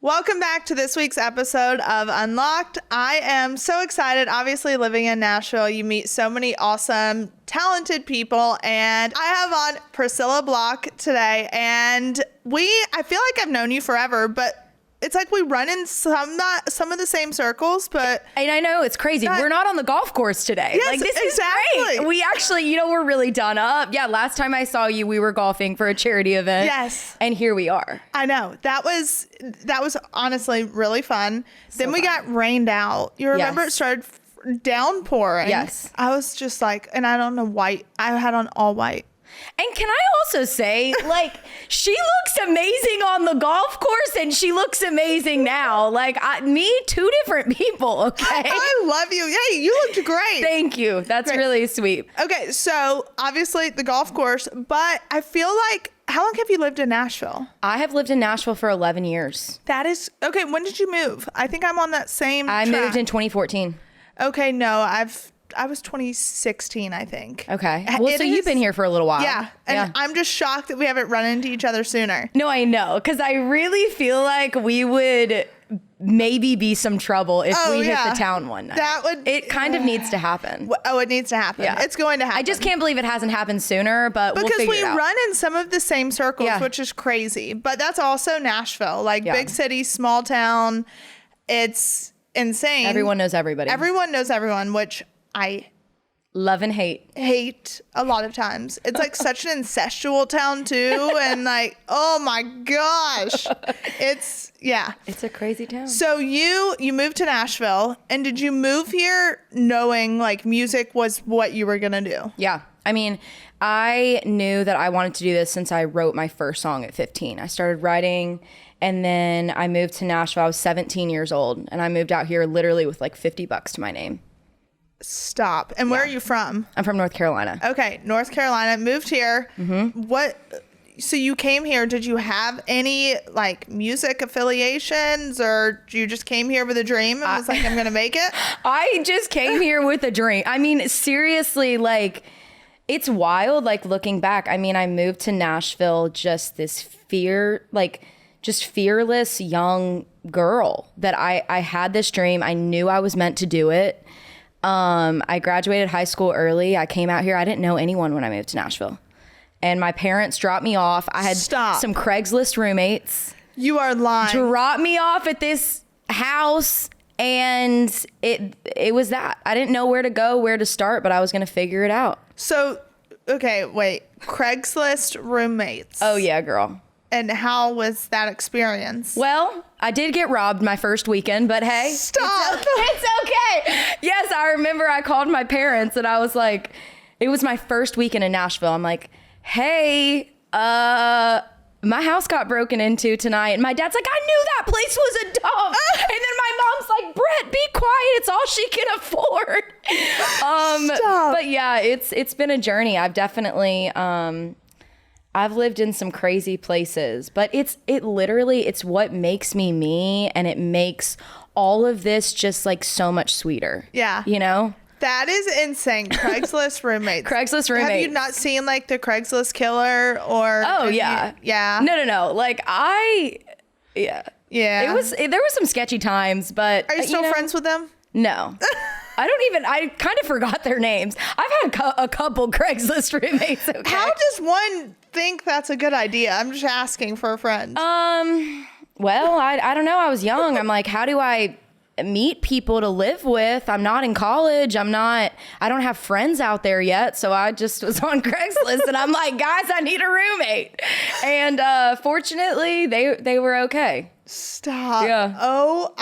Welcome back to this week's episode of Unlocked. I am so excited. Obviously, living in Nashville, you meet so many awesome, talented people, and I have on Priscilla Block today, and I feel like I've known you forever, but it's like we run in some of the same circles, but... And I know, it's crazy. We're not on the golf course today. Yes, like, this exactly. is great. We actually, we're really done up. Yeah, last time I saw you, we were golfing for a charity event. Yes. And here we are. I know. That was honestly really fun. Then we got rained out. You remember it started downpouring? Yes. I was just like, and I don't know, white. I had on all white. And can I also say, like, she looks amazing on the golf course and she looks amazing now. Like, two different people, okay? I love you. Hey, you looked great. Thank you. That's really sweet. Okay, so obviously the golf course, but I feel like, how long have you lived in Nashville? I have lived in Nashville for 11 years. That is, okay, when did you move? I think I'm on that same I track. moved in 2014. Okay, no, I was 2016, I think. Okay. Well, so you've been here for a little while. Yeah. And I'm just shocked that we haven't run into each other sooner. No, I know. Because I really feel like we would maybe be some trouble if we hit the town one night. It kind of needs to happen. Oh, it needs to happen. Yeah. It's going to happen. I just can't believe it hasn't happened sooner, but we'll figure it out. Because we run in some of the same circles, which is crazy. But that's also Nashville. Like, big city, small town. It's insane. Everyone knows everybody. Everyone knows everyone, which I love and hate a lot of times. It's like such an incestual town too, and like, oh my gosh, it's a crazy town. So you moved to Nashville, and did you move here knowing like music was what you were gonna do? Yeah, I mean, I knew that I wanted to do this since I wrote my first song at 15. I started writing, and then I moved to Nashville. I was 17 years old, and I moved out here literally with like $50 to my name. Stop. And where are you from? I'm from North Carolina. Okay, North Carolina. Moved here. Mm-hmm. So you came here. Did you have any like music affiliations, or you just came here with a dream and was like, I'm gonna make it? I just came here with a dream. I mean, seriously, like, it's wild. Like, looking back, I mean, I moved to Nashville just this fearless young girl that I had this dream. I knew I was meant to do it. I graduated high school early. I came out here. I didn't know anyone when I moved to Nashville. And my parents dropped me off. I had some Craigslist roommates. You are lying. Dropped me off at this house, and it was that. I didn't know where to go, where to start, but I was going to figure it out. So, okay, wait. Craigslist roommates. Oh, yeah, girl. And how was that experience? Well, I did get robbed my first weekend, but hey. Stop. It's okay. Yes, I remember I called my parents and I was like, it was my first weekend in Nashville. I'm like, hey, my house got broken into tonight. And my dad's like, I knew that place was a dump. And then my mom's like, Brett, be quiet. It's all she can afford. Stop. But yeah, it's been a journey. I've definitely... I've lived in some crazy places, but it's what makes me me, and it makes all of this just like so much sweeter. Yeah. You know? That is insane. Craigslist roommates. Craigslist roommates. Have you not seen like the Craigslist Killer or? Oh yeah. Yeah. No. Like yeah. There was some sketchy times, but are you still friends with them? No. I kind of forgot their names. I've had a couple Craigslist roommates. Okay? How does one think that's a good idea? I'm just asking for a friend. Well, I don't know. I was young. I'm like, how do I meet people to live with? I'm not in college. I don't have friends out there yet. So I just was on Craigslist and I'm like, guys, I need a roommate. And fortunately, they were okay. Stop. Yeah. Oh,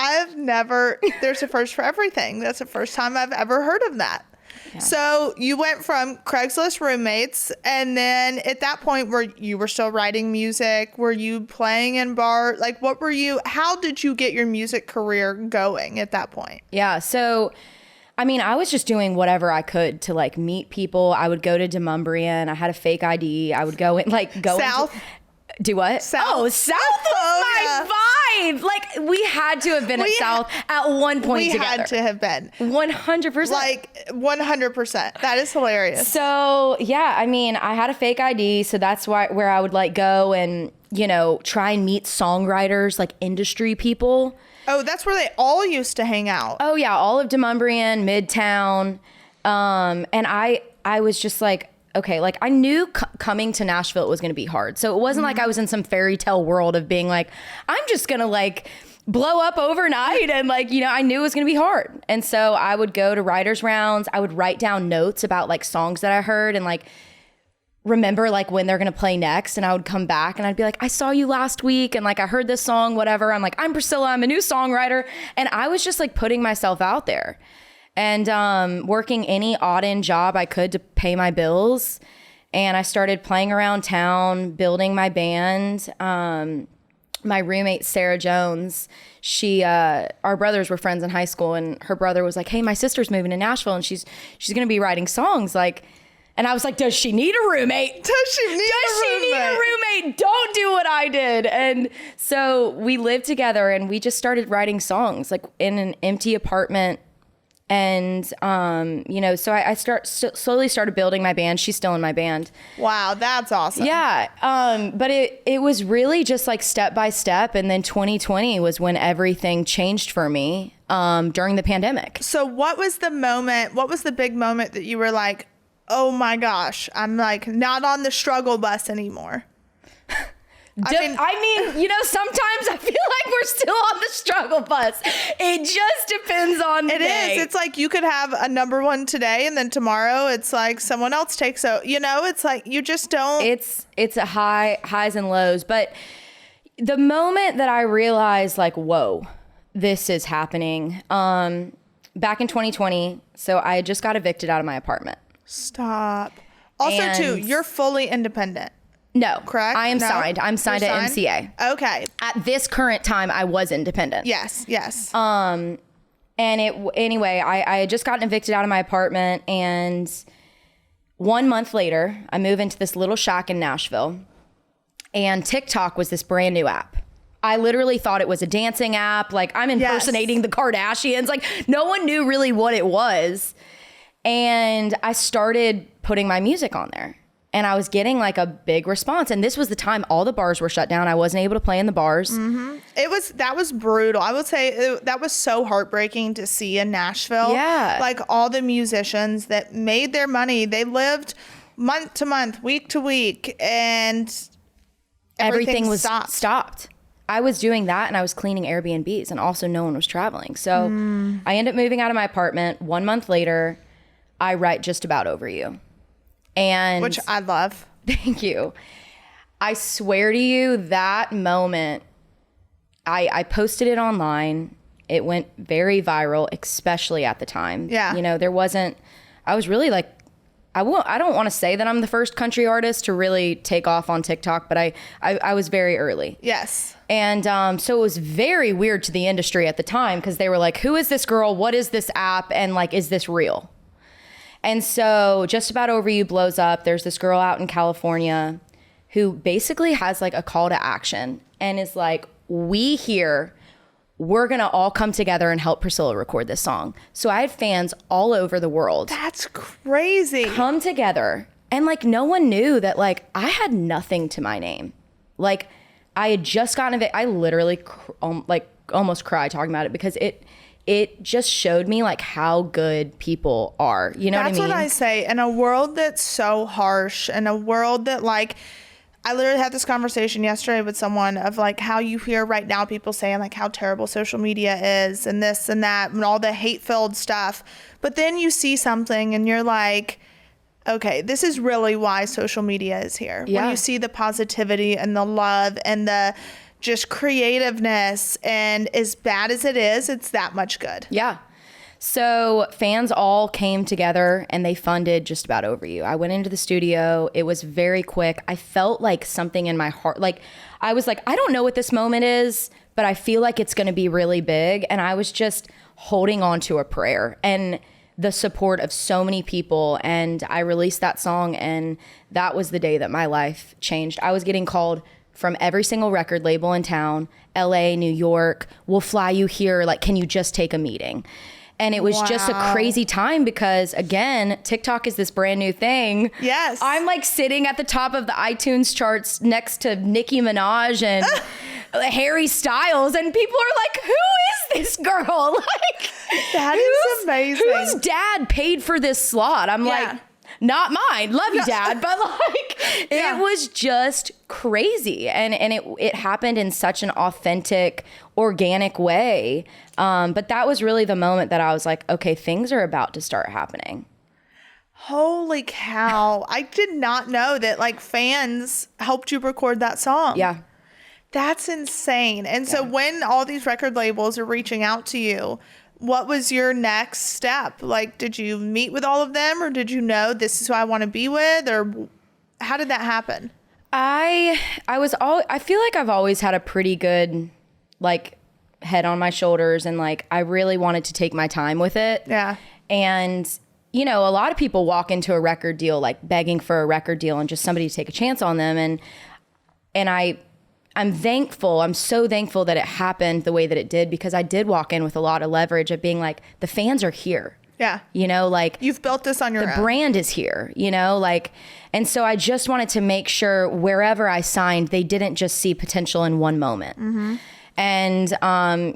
there's a first for everything. That's the first time I've ever heard of that. Yeah. So you went from Craigslist roommates, and then at that point where you were still writing music, were you playing in bar? Like, how did you get your music career going at that point? Yeah. So, I mean, I was just doing whatever I could to like meet people. I would go to Demumbrian. I had a fake ID. I would go South. Do what? South. Oh, South was my vibe. Like, we had to have been at South at one point together. We had to have been. 100%. Like, 100%. That is hilarious. So, yeah, I mean, I had a fake ID, so that's where I would, like, go, and try and meet songwriters, like industry people. Oh, that's where they all used to hang out. Oh yeah, all of Demumbrian, Midtown. And I was just like, okay, like I knew coming to Nashville was going to be hard. So it wasn't like I was in some fairy tale world of being like, I'm just going to like blow up overnight. And like, I knew it was going to be hard. And so I would go to writers rounds. I would write down notes about like songs that I heard and like remember like when they're going to play next. And I would come back and I'd be like, I saw you last week. And like, I heard this song, whatever. I'm like, I'm Priscilla. I'm a new songwriter. And I was just like putting myself out there and working any odd end job I could to pay my bills. And I started playing around town, building my band. My roommate, Sarah Jones, our brothers were friends in high school, and her brother was like, hey, my sister's moving to Nashville and she's going to be writing songs. Like, and I was like, does she need a roommate? Does she need a roommate? Don't do what I did. And so we lived together and we just started writing songs like in an empty apartment. And, so I slowly started building my band. She's still in my band. Wow. That's awesome. Yeah. But it was really just like step by step. And then 2020 was when everything changed for me, during the pandemic. So what was the big moment that you were like, oh my gosh, I'm like not on the struggle bus anymore? Sometimes I feel like we're still on the struggle bus. It just depends on the day. It is. It's like you could have a number one today and then tomorrow it's like someone else takes out. It's like you just don't. It's a highs and lows. But the moment that I realized like, whoa, this is happening. Back in 2020, so I had just got evicted out of my apartment. Stop. Also, too, you're fully independent. No. Correct? I am No? signed. I'm signed at MCA. Okay. At this current time, I was independent. Yes. And anyway, I had just gotten evicted out of my apartment, and 1 month later, I move into this little shack in Nashville, and TikTok was this brand new app. I literally thought it was a dancing app. Like I'm impersonating the Kardashians. Like no one knew really what it was. And I started putting my music on there. And I was getting like a big response. And this was the time all the bars were shut down. I wasn't able to play in the bars. Mm-hmm. That was brutal. I would say that was so heartbreaking to see in Nashville. Yeah. Like all the musicians that made their money, they lived month to month, week to week, and everything was stopped. I was doing that and I was cleaning Airbnbs, and also no one was traveling. So I ended up moving out of my apartment. 1 month later, I write Just About Over You. Which I love. Thank you. I swear to you, that moment, I posted it online. It went very viral, especially at the time. Yeah. I was really like, I don't want to say that I'm the first country artist to really take off on TikTok, but I was very early. Yes. And so it was very weird to the industry at the time, because they were like, who is this girl? What is this app? And like, is this real? And so Just About Over You blows up. There's this girl out in California who basically has like a call to action and is like, we're going to all come together and help Priscilla record this song. So I had fans all over the world. That's crazy. Come together. And like, no one knew that like I had nothing to my name. Like I had just gotten I literally almost cried talking about it, because it just showed me like how good people are. You know what I mean? That's what I say. In a world that's so harsh, in a world that like, I literally had this conversation yesterday with someone of like how you hear right now people saying like how terrible social media is and this and that and all the hate-filled stuff. But then you see something and you're like, okay, this is really why social media is here. Yeah. When you see the positivity and the love and the just creativeness, and as bad as it is, it's that much good. Yeah. So fans all came together and they funded Just About Over You. I went into the studio. It was very quick. I felt like something in my heart. Like I was like, I don't know what this moment is, but I feel like it's going to be really big. And I was just holding on to a prayer and the support of so many people. And I released that song, and that was the day that my life changed. I was getting called from every single record label in town, LA, New York, we'll fly you here. Like, can you just take a meeting? And it was just a crazy time because, again, TikTok is this brand new thing. Yes. I'm like sitting at the top of the iTunes charts next to Nicki Minaj and Harry Styles, and people are like, who is this girl? Like, that is amazing. Whose dad paid for this slot? I'm like, not mine. Love you, Dad. But like, it was just crazy. And it happened in such an authentic, organic way. But that was really the moment that I was like, okay, things are about to start happening. Holy cow. I did not know that like fans helped you record that song. Yeah. That's insane. And so when all these record labels are reaching out to you, what was your next step? Like, did you meet with all of them, or did you know this is who I want to be with, or how did that happen? I feel like I've always had a pretty good like head on my shoulders, and like I really wanted to take my time with it. Yeah. And you know, a lot of people walk into a record deal like begging for a record deal and just somebody to take a chance on them, and I'm thankful. I'm so thankful that it happened the way that it did, because I did walk in with a lot of leverage of being like, the fans are here. Yeah. You know, like you've built this on your own. The brand is here, you know, like, and so I just wanted to make sure wherever I signed, they didn't just see potential in one moment. Mm-hmm. And,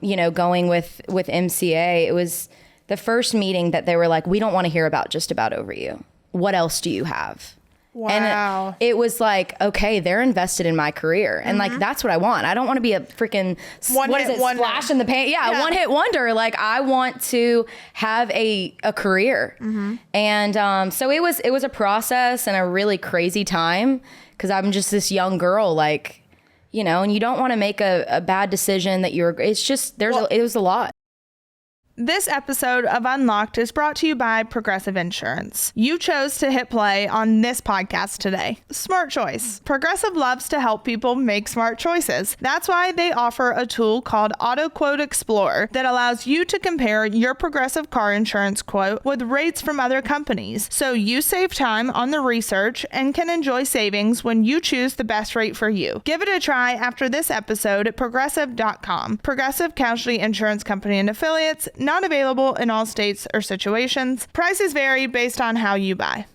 you know, going with MCA, it was the first meeting that they were like, we don't want to hear about Just About Over You. What else do you have? Wow. And it was like, okay, they're invested in my career. And like, that's what I want. I don't want to be a freaking, splash in the pan? Yeah, one hit wonder. Like, I want to have a career. Mm-hmm. And so it was a process and a really crazy time, because I'm just this young girl, like, you know, and you don't want to make a bad decision that it's just, it was a lot. This episode of Unlocked is brought to you by Progressive Insurance. You chose to hit play on this podcast today. Smart choice. Progressive loves to help people make smart choices. That's why they offer a tool called Auto Quote Explorer that allows you to compare your Progressive car insurance quote with rates from other companies. So you save time on the research and can enjoy savings when you choose the best rate for you. Give it a try after this episode at progressive.com. Progressive Casualty Insurance Company and Affiliates. Not available in all states or situations. Prices vary based on how you buy.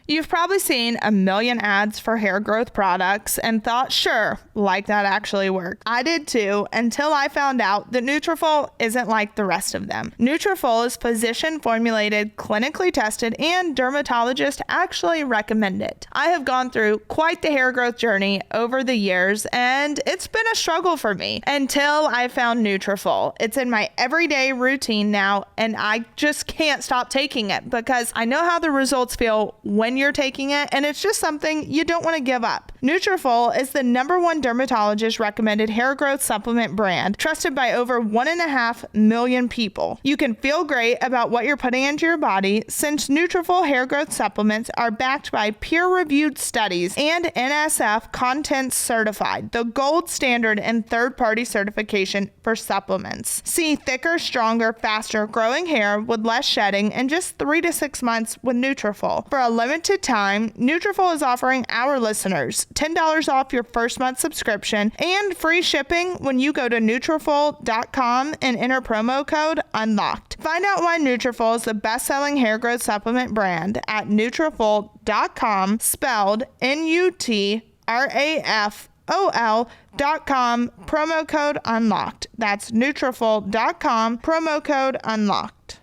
You've probably seen a million ads for hair growth products and thought, sure, like that actually worked. I did too, until I found out that Nutrafol isn't like the rest of them. Nutrafol is physician formulated, clinically tested, and dermatologists actually recommend it. I have gone through quite the hair growth journey over the years, and it's been a struggle for me until I found Nutrafol. It's in my everyday routine now, and I just can't stop taking it because I know how the results feel when you're taking it, and it's just something you don't want to give up. Nutrafol is the #1 dermatologist recommended hair growth supplement brand, trusted by over 1.5 million people. You can feel great about what you're putting into your body, since Nutrafol hair growth supplements are backed by peer-reviewed studies and NSF Content Certified, the gold standard and third-party certification for supplements. See thicker, stronger, faster growing hair with less shedding in just 3 to 6 months with Nutrafol. For a limited time, Nutrafol is offering our listeners $10 off your first month subscription and free shipping when you go to Nutrafol.com and enter promo code UNLOCKED. Find out why Nutrafol is the best-selling hair growth supplement brand at Nutrafol.com, spelled Nutrafol.com, promo code UNLOCKED. That's Nutrafol.com, promo code UNLOCKED.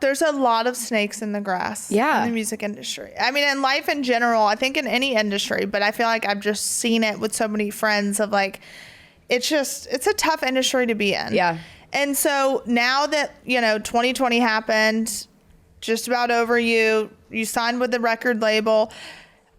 There's a lot of snakes in the grass in the music industry. I mean, in life in general, I think in any industry, but I feel like I've just seen it with so many friends of like, it's a tough industry to be in. Yeah. And so now that, 2020 happened, Just About Over You, you signed with the record label.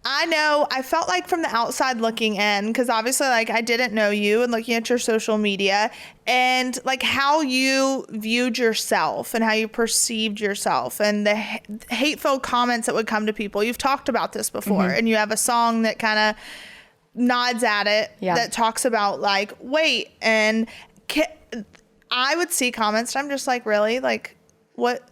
I know, I felt like from the outside looking in, because obviously like I didn't know you, and looking at your social media and like how you viewed yourself and how you perceived yourself and the hateful comments that would come to people. You've talked about this before, and you have a song that kind of nods at it that talks about like, wait, and I would see comments and I'm just like, really? Like, what?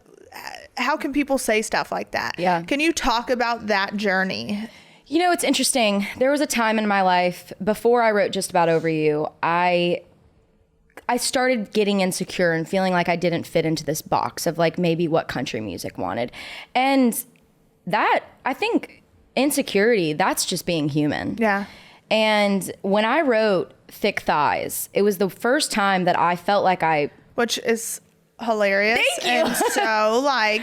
How can people say stuff like that? Yeah. Can you talk about that journey? It's interesting. There was a time in my life before I wrote Just About Over You, I I started getting insecure and feeling like I didn't fit into this box of like maybe what country music wanted. And that, I think insecurity, that's just being human. Yeah. And when I wrote Thick Thighs, it was the first time that I felt like which is hilarious. Thank you. And so like,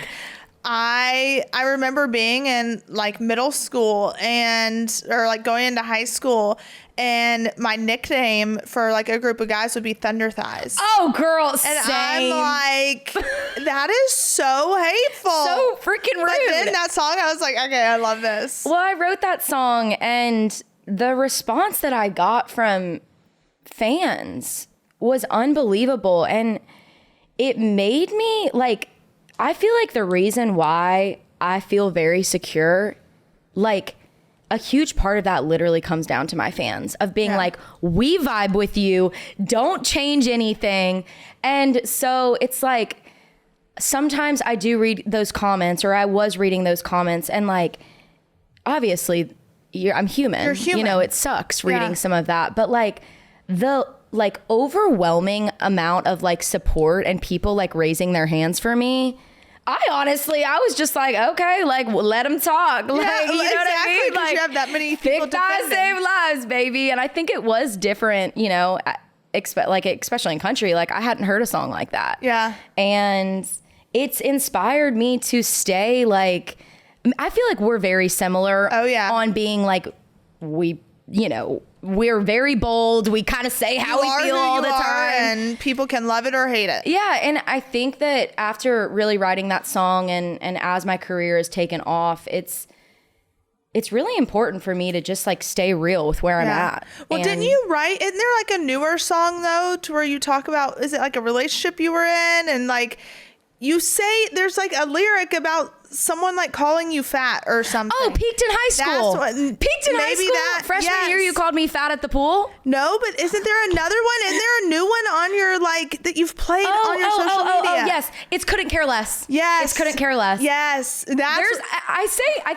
I remember being in like middle school or like going into high school, and my nickname for like a group of guys would be Thunder Thighs. Oh, girl, and same. I'm like, that is so hateful. So freaking rude. But then that song, I was like, okay, I love this. Well, I wrote that song, and the response that I got from fans was unbelievable. And it made me like, I feel like the reason why I feel very secure, like a huge part of that literally comes down to my fans of being like, we vibe with you, don't change anything. And so it's like, sometimes I do read those comments, or I was reading those comments, and like, obviously I'm human. You're human. You know, it sucks reading some of that, but like the like overwhelming amount of like support and people like raising their hands for me, I was just like, okay, like let them talk. Like, yeah, you know exactly, what I mean? Like, you have that many people Thick Thighs defending. save lives, baby. And I think it was different, you know, especially in country. Like I hadn't heard a song like that. Yeah. And it's inspired me to stay like, I feel like we're very similar. Oh, yeah. On being like, we're very bold. We kind of say how we feel all the time. And people can love it or hate it. Yeah. And I think that after really writing that song and as my career has taken off, it's really important for me to just like stay real with where I'm at. Well, didn't you write, isn't there like a newer song though, to where you talk about, is it like a relationship you were in? And like, you say there's like a lyric about someone like calling you fat or something. Oh, peaked in high school. Peaked in high school. Freshman year, you called me fat at the pool. No, but isn't there another one? Isn't there a new one on your like that you've played on your social media? Oh, yes. It's Couldn't Care Less. Yes. It's Couldn't Care Less. Yes. I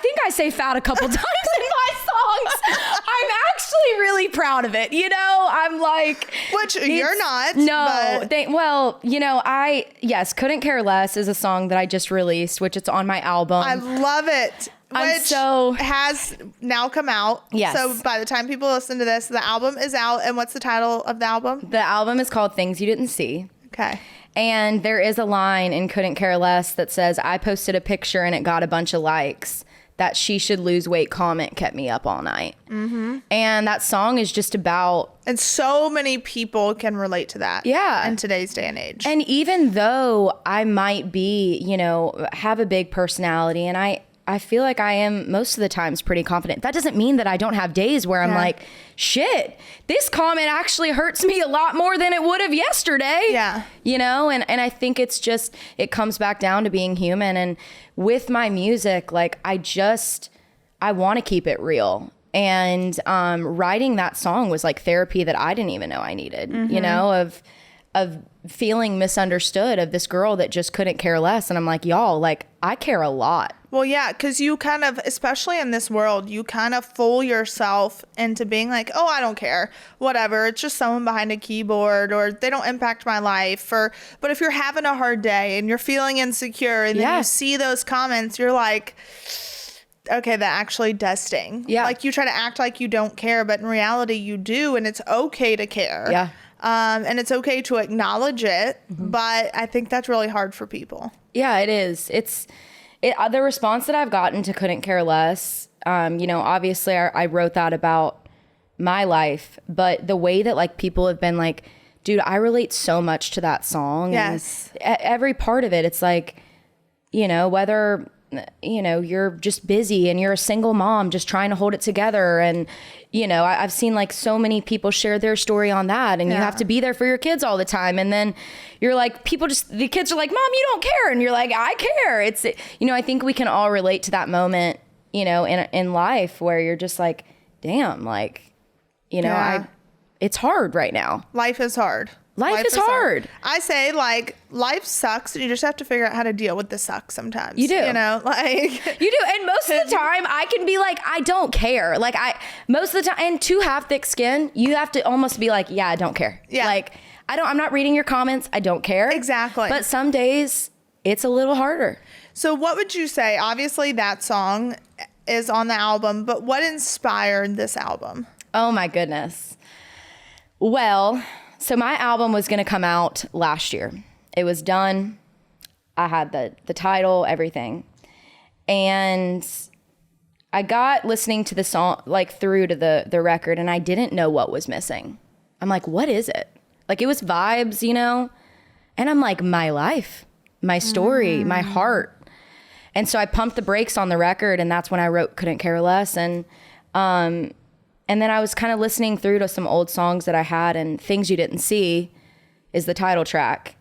think I say fat a couple times in my songs. I'm actually really proud of it. You know, I'm like, which you're not. No. Yes, Couldn't Care Less is a song that I just released, which it's on my album. I love it. Which has now come out. Yes. So by the time people listen to this, the album is out. And what's the title of the album? The album is called Things You Didn't See. Okay. And there is a line in Couldn't Care Less that says, I posted a picture and it got a bunch of likes. That she should lose weight comment kept me up all night. Mm-hmm. And that song is just about... And so many people can relate to that. Yeah. In today's day and age. And even though I might be, have a big personality, and I feel like I am most of the times pretty confident. That doesn't mean that I don't have days where I'm like, shit, this comment actually hurts me a lot more than it would have yesterday. Yeah. And I think it's just, it comes back down to being human. And with my music, like I want to keep it real. And writing that song was like therapy that I didn't even know I needed, of feeling misunderstood, of this girl that just couldn't care less. And I'm like, y'all, like I care a lot. Well, yeah, because you kind of, especially in this world, you kind of fool yourself into being like, oh, I don't care, whatever. It's just someone behind a keyboard, or they don't impact my life. But if you're having a hard day and you're feeling insecure and then you see those comments, you're like, okay, that actually does sting. Yeah. Like you try to act like you don't care, but in reality you do, and it's okay to care. Yeah. And it's okay to acknowledge it, but I think that's really hard for people. Yeah, it is. The response that I've gotten to Couldn't Care Less, obviously I wrote that about my life, but the way that like people have been like, dude, I relate so much to that song. Yes. And every part of it, it's like, whether, you're just busy and you're a single mom just trying to hold it together. And, I've seen like so many people share their story on that, and you have to be there for your kids all the time. And then you're like, the kids are like, Mom, you don't care. And you're like, I care. It's, I think we can all relate to that moment, in life where you're just like, damn, like, it's hard right now. Life is hard. Life is hard. I say like life sucks, and you just have to figure out how to deal with the suck sometimes. You do. You do. And most of the time I can be like, I don't care. Like most of the time, and to have thick skin, you have to almost be like, yeah, I don't care. Yeah. Like I'm not reading your comments. I don't care. Exactly. But some days it's a little harder. So what would you say? Obviously that song is on the album, but what inspired this album? Oh my goodness. Well, so my album was going to come out last year. It was done. I had the title, everything. And I got listening to the song, like through to the record, and I didn't know what was missing. I'm like, what is it? Like, it was vibes, you know? And I'm like, my life, my story, my heart. And so I pumped the brakes on the record, and that's when I wrote Couldn't Care Less. And then I was kind of listening through to some old songs that I had, and Things You Didn't See is the title track.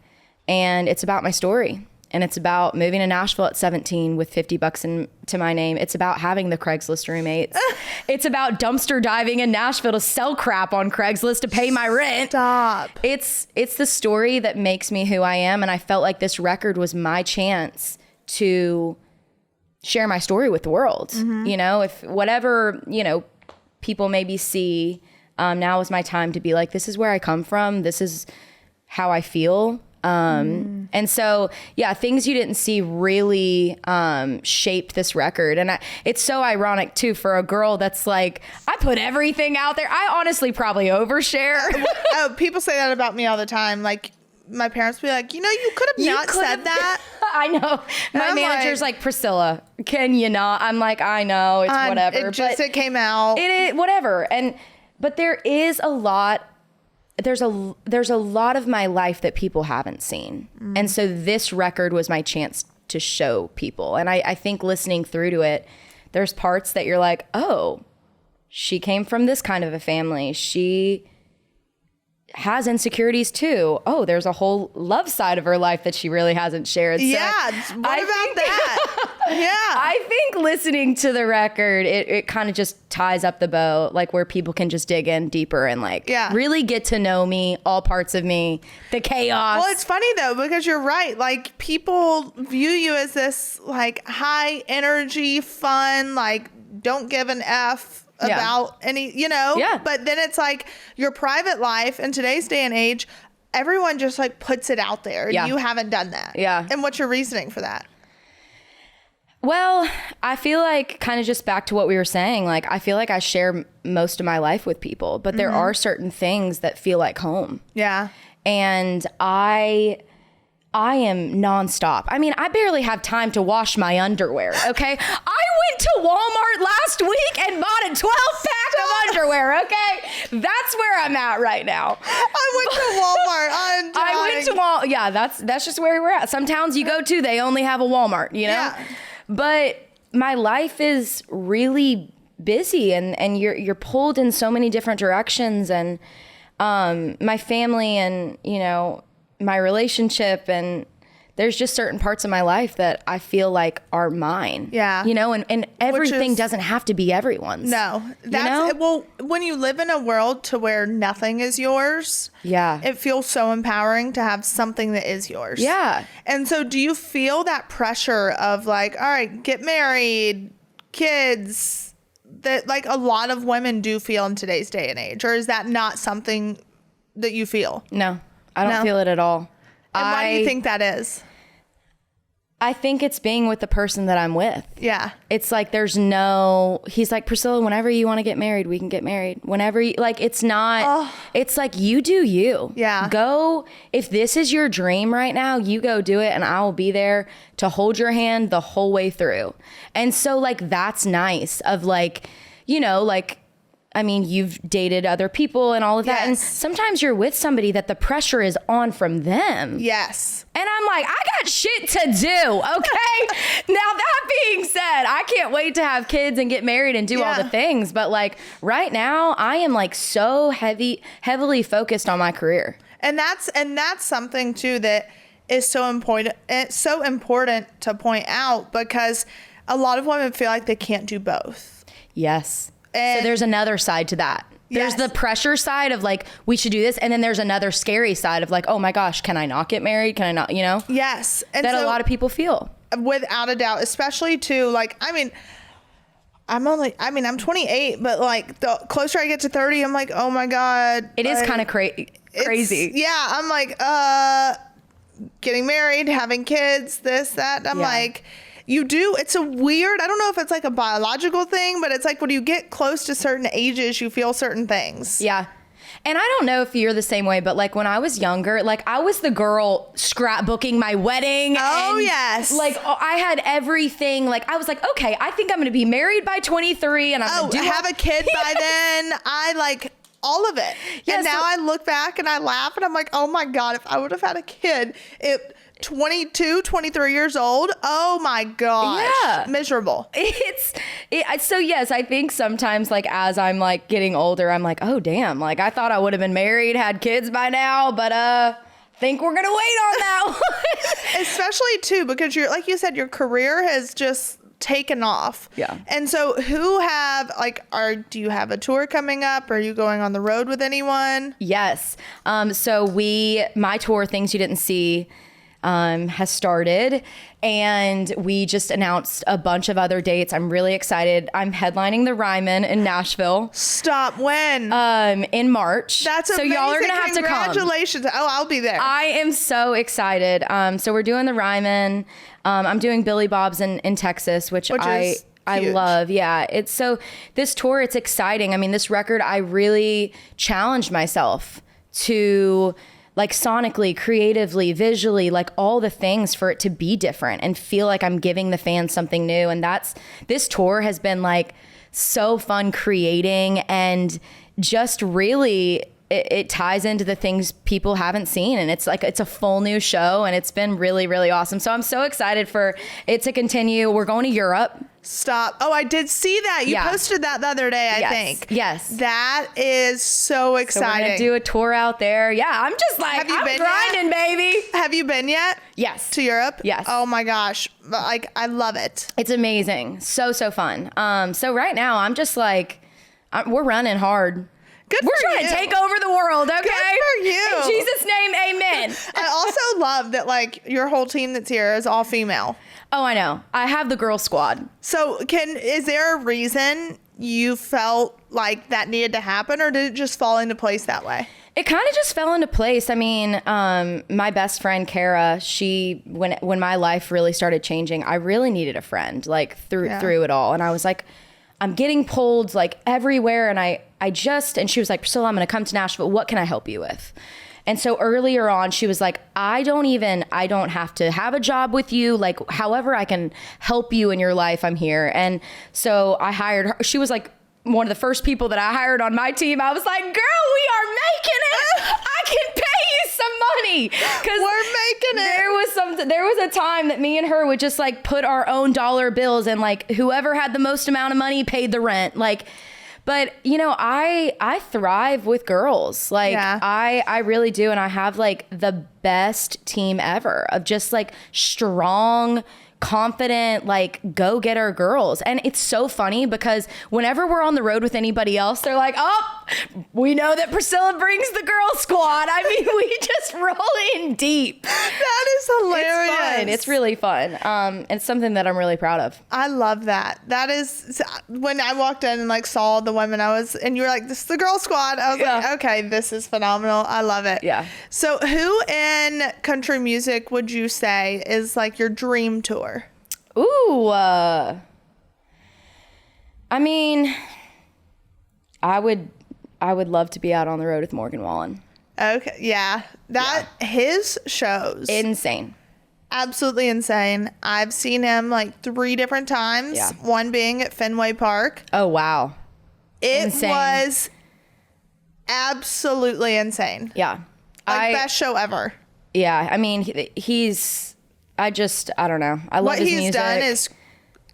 And it's about my story. And it's about moving to Nashville at 17 with $50 to my name. It's about having the Craigslist roommates. It's about dumpster diving in Nashville to sell crap on Craigslist to pay my rent. Stop. It's the story that makes me who I am. And I felt like this record was my chance to share my story with the world. You know, if whatever, you know, people maybe see, now is my time to be like, this is where I come from. This is how I feel. And so, yeah, Things You Didn't See really shaped this record. And it's so ironic, too, for a girl that's like, I put everything out there. I honestly probably overshare. Oh, people say that about me all the time. Like, my parents be like, you know, you could have not said that. I know. My manager's like, Priscilla, can you not? I'm like, I know, it's whatever. It came out. It whatever. But there is a lot. There's a lot of my life that people haven't seen. And so this record was my chance to show people. And I think listening through to it, there's parts that you're like, oh, she came from this kind of a family. She has insecurities too. Oh, there's a whole love side of her life that she really hasn't shared. So yeah. What about that? Yeah. I think listening to the record, it kind of just ties up the bow, like where people can just dig in deeper and like really get to know me, all parts of me, the chaos. Well, it's funny though, because you're right. Like, people view you as this like high energy, fun, like don't give an F about any, you know, but then it's like your private life in today's day and age, everyone just like puts it out there. And you haven't done that. Yeah. And what's your reasoning for that? Well, I feel like kind of just back to what we were saying, like I feel like I share most of my life with people, but there are certain things that feel like home. Yeah. And I am nonstop. I mean, I barely have time to wash my underwear, okay? I went to Walmart last week and bought a 12-pack of underwear, okay? That's where I'm at right now. I went to Walmart. I went to Walmart. Yeah, that's just where we're at. Some towns you go to, they only have a Walmart, you know? Yeah. But my life is really busy and you're pulled in so many different directions, and my family and, you know, my relationship, and there's just certain parts of my life that I feel like are mine. Yeah. You know, and everything doesn't have to be everyone's. No. That's, well, when you live in a world to where nothing is yours, it feels so empowering to have something that is yours. Yeah. And so do you feel that pressure of like, all right, get married, kids, that like a lot of women do feel in today's day and age? Or is that not something that you feel? No. I don't feel it at all. And why do you think that is? I think it's being with the person that I'm with. Yeah. It's like he's like, Priscilla, whenever you want to get married, we can get married. Whenever you, like, it's not, it's like, you do you. Yeah. Go, if this is your dream right now, you go do it, and I will be there to hold your hand the whole way through. And so like, that's nice of like, you know, like, I mean, you've dated other people and all of that. Yes. And sometimes you're with somebody that the pressure is on from them. Yes. And I'm like, I got shit to do, okay? Now, that being said, I can't wait to have kids and get married and do all the things. But like right now, I am like so heavily focused on my career. And that's something too that is so important. It's so important to point out, because a lot of women feel like they can't do both. Yes. So there's another side to that. There's the pressure side of like, we should do this. And then there's another scary side of like, oh my gosh, can I not get married? Can I not, you know? Yes. And that a lot of people feel. Without a doubt, especially too, like, I mean, I'm 28, but like the closer I get to 30, I'm like, oh my God. It is kind of crazy. crazy. Yeah, I'm like, getting married, having kids, this, that. I'm like, you do. It's a weird, I don't know if it's like a biological thing, but it's like when you get close to certain ages, you feel certain things. Yeah. And I don't know if you're the same way, but like when I was younger, like I was the girl scrapbooking my wedding. Oh, and yes. Like I had everything. Like I was like, okay, I think I'm going to be married by 23 and I'm going to have a kid by then. I like all of it. Yeah, and now I look back and I laugh and I'm like, oh my God, if I would have had a kid at 22, 23 years old, oh my gosh. Yeah. Miserable. So yes, I think sometimes like as I'm like getting older, I'm like, oh damn, like I thought I would have been married, had kids by now, but think we're gonna wait on that one. Especially too, because you're, like you said, your career has just taken off. Yeah. And so do you have a tour coming up? Are you going on the road with anyone? Yes. So my tour, Things You Didn't See, has started, and we just announced a bunch of other dates. I'm really excited. I'm headlining the Ryman in Nashville. Stop. When? In March. That's so amazing. y'all are gonna have to come. Congratulations. Oh, I'll be there. I am so excited. So we're doing the Ryman. I'm doing Billy Bob's in Texas, which I love. Yeah. This tour, it's exciting. I mean, this record, I really challenged myself to like sonically, creatively, visually, like all the things for it to be different and feel like I'm giving the fans something new. And this tour has been like so fun creating, and just really it ties into the things people haven't seen, and it's a full new show, and it's been really, really awesome. So I'm so excited for it to continue. We're going to Europe. Stop. Oh, I did see that. You posted that the other day, I think. Yes. That is so exciting. So we're going to do a tour out there. Yeah, I'm just like, I'm grinding, baby. Have you been yet? Yes. To Europe? Yes. Oh my gosh. Like, I love it. It's amazing. So fun. So right now, I'm just like, we're running hard. We're trying to take over the world, okay? Good for you. In Jesus' name, amen. I also love that, like, your whole team that's here is all female. Oh, I know. I have the girl squad. So is there a reason you felt like that needed to happen, or did it just fall into place that way? It kind of just fell into place. I mean, my best friend, Kara, when my life really started changing, I really needed a friend, like through it all. And I was like, I'm getting pulled like everywhere. And and she was like, Priscilla, I'm going to come to Nashville. What can I help you with? And so earlier on, she was like, I don't have to have a job with you. Like, however I can help you in your life, I'm here. And so I hired her. She was like one of the first people that I hired on my team. I was like, girl, we are making it. I can pay you some money. Because we're making it. There was a time that me and her would just like put our own dollar bills, and like whoever had the most amount of money paid the rent. Like, but you know, I thrive with girls. Like I really do. And I have like the best team ever of just like strong, confident, like go-getter girls. And it's so funny because whenever we're on the road with anybody else, they're like, oh, we know that Priscilla brings the girl squad. I mean, we just roll in deep. That is hilarious. It's fun. It's really fun. It's something that I'm really proud of. I love that. That is, when I walked in and like saw the women and you were like, this is the girl squad. I was like, okay, this is phenomenal. I love it. Yeah. So who in country music would you say is like your dream tour? Ooh, I mean, I would love to be out on the road with Morgan Wallen. Okay, yeah. His shows. Insane. Absolutely insane. I've seen him like 3 different times. Yeah. One being at Fenway Park. Oh, wow. It was absolutely insane. Yeah. Best show ever. Yeah. I mean, I don't know. I love his music. What he's done is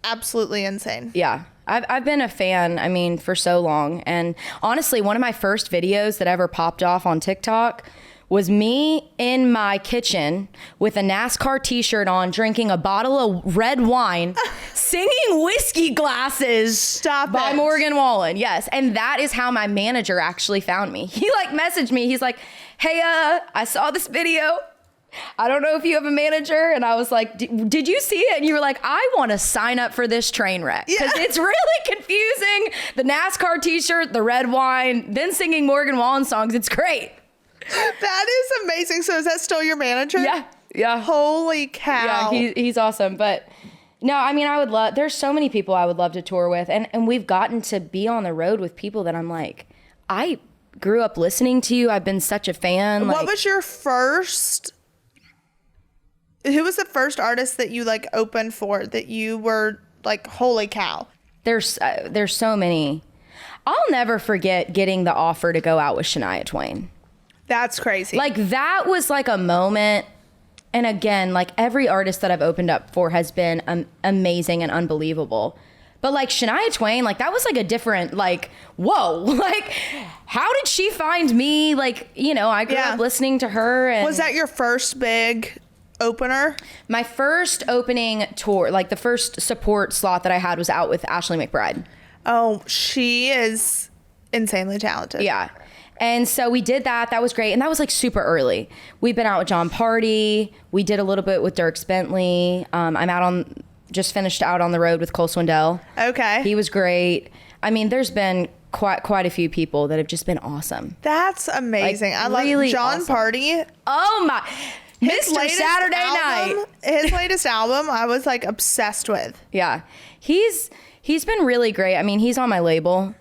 absolutely insane. Yeah. I've been a fan, I mean, for so long. And honestly, one of my first videos that ever popped off on TikTok was me in my kitchen with a NASCAR t-shirt on, drinking a bottle of red wine, singing Whiskey Glasses by Morgan Wallen. Yes. And that is how my manager actually found me. He like messaged me. He's like, hey, I saw this video. I don't know if you have a manager. And I was like, did you see it? And you were like, I want to sign up for this train wreck. Because it's really confusing. The NASCAR t-shirt, the red wine, then singing Morgan Wallen songs. It's great. That is amazing. So is that still your manager? Yeah. Holy cow. Yeah, he's awesome. But no, I mean, there's so many people I would love to tour with. And we've gotten to be on the road with people that I'm like, I grew up listening to you. I've been such a fan. What was your first, who was the first artist that you like opened for that you were like, holy cow? There's so many. I'll never forget getting the offer to go out with Shania Twain. That's crazy. Like that was like a moment. And again, like every artist that I've opened up for has been amazing and unbelievable. But like Shania Twain, like that was like a different, like, whoa, like how did she find me? Like, you know, I grew up listening to her. And was that your first big opener? My first opening tour, like the first support slot that I had was out with Ashley McBride. Oh, she is insanely talented. Yeah. And so we did that. That was great. And that was like super early. We've been out with John Party. We did a little bit with Dierks Bentley. Just finished out on the road with Cole Swindell. Okay. He was great. I mean, there's been quite a few people that have just been awesome. That's amazing. Like, I love really John awesome. Party. Oh my, Mr. Saturday Night. His latest album, I was like obsessed with. Yeah. He's been really great. I mean, he's on my label.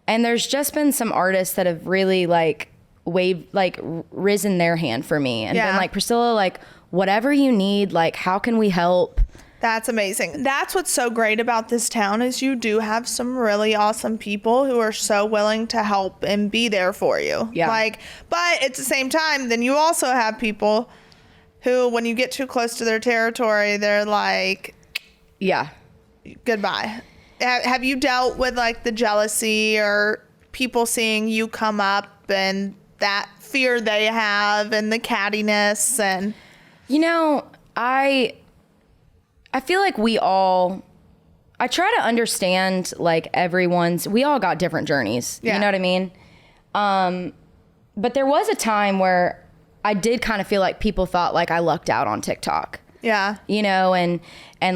And there's just been some artists that have really like risen their hand for me and been like, Priscilla, like whatever you need, like how can we help? That's amazing. That's what's so great about this town is you do have some really awesome people who are so willing to help and be there for you. Yeah. Like, but at the same time, then you also have people who, when you get too close to their territory, they're like, yeah, goodbye. Have you dealt with like the jealousy or people seeing you come up and that fear they have and the cattiness? And you know, I feel like I try to understand like we all got different journeys. You know what I mean? But there was a time where I did kind of feel like people thought like I lucked out on TikTok. Yeah. You know, and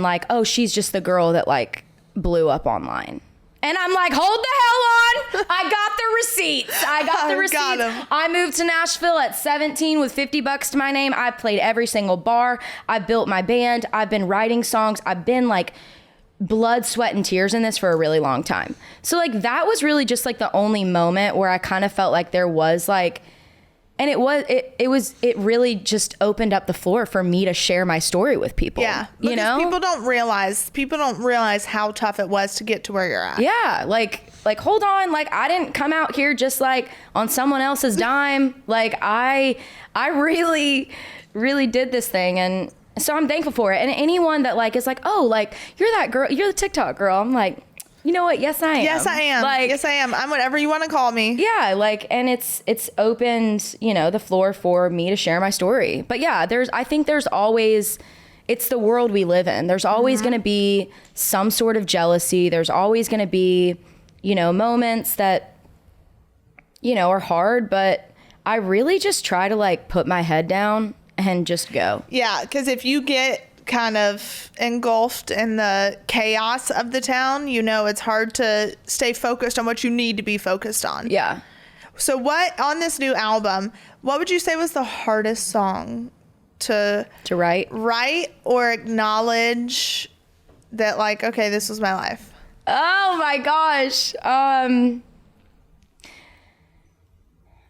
like, oh, she's just the girl that like blew up online. And I'm like, hold the hell on. I got the receipts. Got 'em. I moved to Nashville at 17 with $50 to my name. I played every single bar. I built my band. I've been writing songs. I've been like blood, sweat, and tears in this for a really long time. So like that was really just like the only moment where I kind of felt like there was like, and it really just opened up the floor for me to share my story with people. Yeah. You know? People don't realize how tough it was to get to where you're at. Yeah. Like, hold on. Like, I didn't come out here just like on someone else's dime. Like I really, really did this thing. And so I'm thankful for it. And anyone that like, is like, oh, like you're that girl, you're the TikTok girl. I'm like, you know what? Yes, I am. Yes, I am. Like, yes, I am. I'm whatever you want to call me. Yeah, like, and it's opened, you know, the floor for me to share my story. But yeah, I think there's always, it's the world we live in. There's always going to be some sort of jealousy. There's always going to be, you know, moments that, you know, are hard, but I really just try to like put my head down and just go. Yeah, because if you get kind of engulfed in the chaos of the town, you know, it's hard to stay focused on what you need to be focused on. Yeah. So what, on this new album, what would you say was the hardest song to write or acknowledge that like, okay, this was my life? Oh my gosh.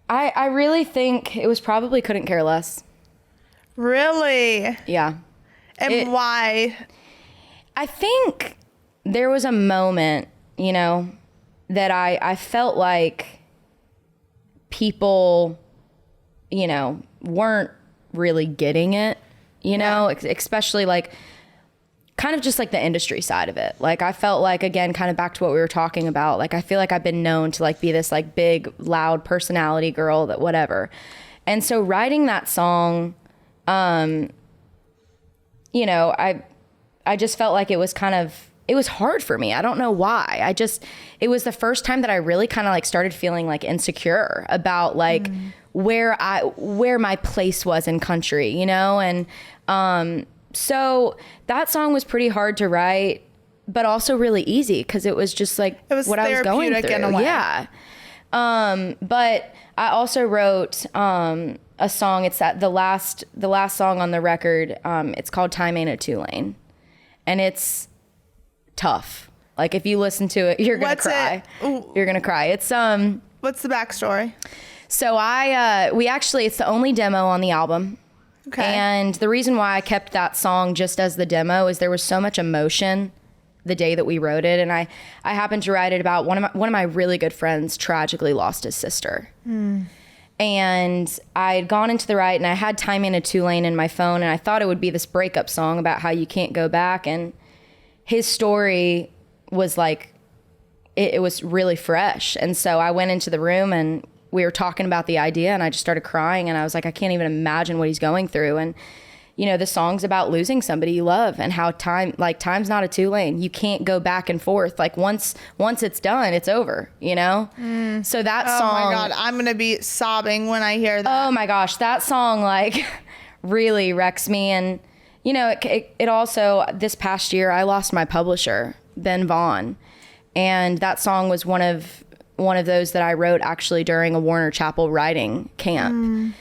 I really think it was probably Couldn't Care Less. Really? Yeah. And why? I think there was a moment, you know, that I felt like people, you know, weren't really getting it, you know, especially like kind of just like the industry side of it. Like I felt like, again, kind of back to what we were talking about, like I feel like I've been known to like be this like big, loud personality girl that whatever. And so writing that song, you know, I just felt like it was hard for me. I don't know why. It was the first time that I really kind of like started feeling like insecure about like where my place was in country, you know? And, so that song was pretty hard to write, but also really easy. 'Cause it was just like it was what I was going through. in a way. Yeah. But I also wrote a song. It's the last song on the record. It's called Time Ain't a Two-Lane. And it's tough. Like if you listen to it, you're gonna cry. You're gonna cry. It's What's the backstory? So it's the only demo on the album. Okay. And the reason why I kept that song just as the demo is there was so much emotion the day that we wrote it. And I happened to write it about one of my really good friends tragically lost his sister. And I'd gone into the write and I had Time in a Two-Lane in my phone, and I thought it would be this breakup song about how you can't go back. And his story was like, it was really fresh. And so I went into the room and we were talking about the idea, and I just started crying, and I was like, I can't even imagine what he's going through. And you know, the song's about losing somebody you love and how time's not a two-lane. You can't go back and forth. Like once it's done, it's over, you know? So that song. Oh my God, I'm going to be sobbing when I hear that. Oh my gosh, that song like really wrecks me. And you know, it also, this past year, I lost my publisher, Ben Vaughn. And that song was one of those that I wrote actually during a Warner Chapel writing camp.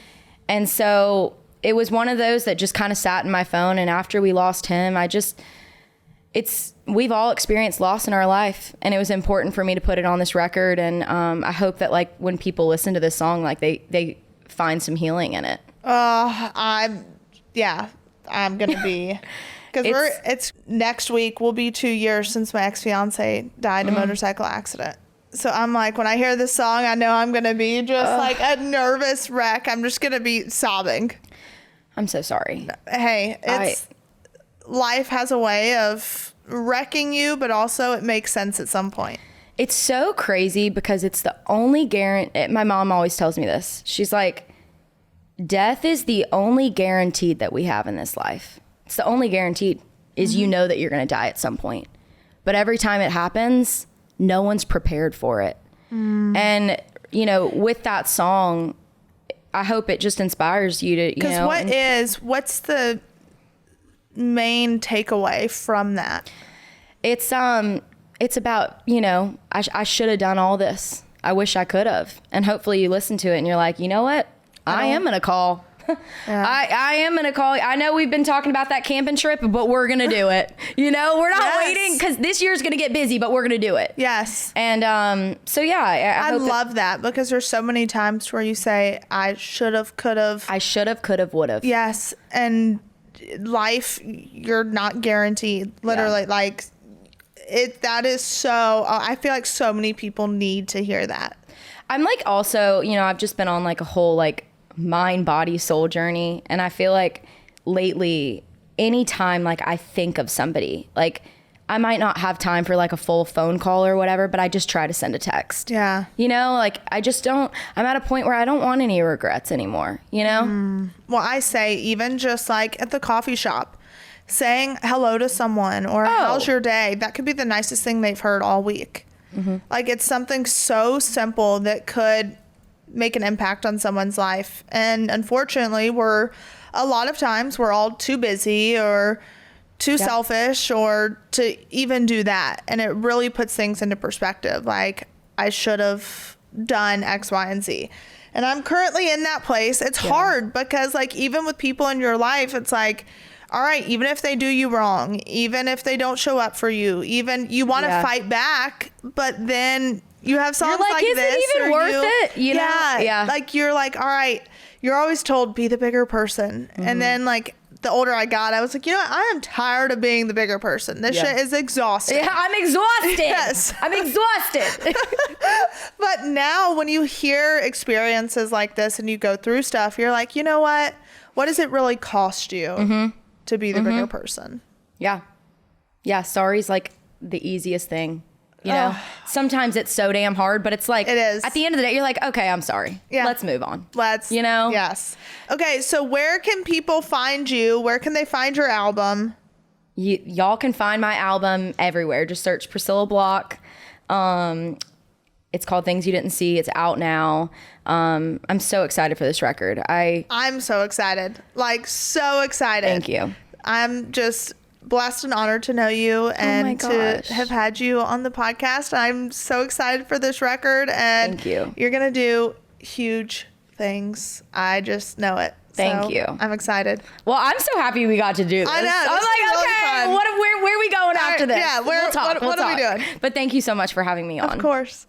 And so it was one of those that just kind of sat in my phone. And after we lost him, we've all experienced loss in our life, and it was important for me to put it on this record. And I hope that like when people listen to this song, like they find some healing in it. I'm gonna be, because it's next week will be 2 years since my ex-fiance died in a motorcycle accident. So I'm like, when I hear this song, I know I'm gonna be just like a nervous wreck. I'm just gonna be sobbing. I'm so sorry. Hey, life has a way of wrecking you, but also it makes sense at some point. It's so crazy because it's the only guarantee. My mom always tells me this. She's like, death is the only guaranteed that we have in this life. It's the only guaranteed is you know that you're going to die at some point. But every time it happens, no one's prepared for it. And, you know, with that song, I hope it just inspires you to, you know. Because what's the main takeaway from that? It's about, you know, I should have done all this. I wish I could have. And hopefully you listen to it and you're like, you know what? I am going to call. Yeah. I am going to call. I know we've been talking about that camping trip, but we're going to do it. You know, we're not waiting because this year's going to get busy, but we're going to do it. Yes. And so, yeah. I love that because there's so many times where you say, I should have, could have. I should have, could have, would have. Yes. And life, you're not guaranteed. Literally, like that is so, I feel like so many people need to hear that. I'm like also, you know, I've just been on like a whole like mind, body, soul journey. And I feel like lately, anytime like I think of somebody, like I might not have time for like a full phone call or whatever, but I just try to send a text. Yeah. You know, like I'm at a point where I don't want any regrets anymore, you know? Well, I say even just like at the coffee shop, saying hello to someone or how's your day? That could be the nicest thing they've heard all week. Like it's something so simple that could make an impact on someone's life. And unfortunately, a lot of times we're all too busy or too selfish or to even do that. And it really puts things into perspective. Like I should have done X, Y, and Z. And I'm currently in that place. It's hard because like even with people in your life, it's like, all right, even if they do you wrong, even if they don't show up for you, even you want to fight back, but then you have songs like is this. Is it even worth it? You know? Yeah. Like you're like, all right, you're always told be the bigger person. And then like the older I got, I was like, you know what? I am tired of being the bigger person. This shit is exhausting. Yeah, I'm exhausted. Yes. I'm exhausted. But now when you hear experiences like this and you go through stuff, you're like, you know what? What does it really cost you to be the bigger person? Yeah. Yeah. Sorry's like the easiest thing. You know, sometimes it's so damn hard, but it's like, it is. At the end of the day, you're like, okay, I'm sorry. Yeah. Let's move on. You know? Yes. Okay. So where can people find you? Where can they find your album? Y'all can find my album everywhere. Just search Priscilla Block. It's called Things You Didn't See. It's out now. I'm so excited for this record. I'm so excited. Like so excited. Thank you. I'm just blessed and honored to know you and to gosh. have had you on the podcast. I'm so excited for this record, and Thank you. You're going to do huge things. I just know it. Thank So you. I'm excited. Well, I'm so happy we got to do this. I know. I'm This is really okay, fun. where are we going after this? Yeah, we'll talk. what are we doing? But thank you so much for having me on. Of course.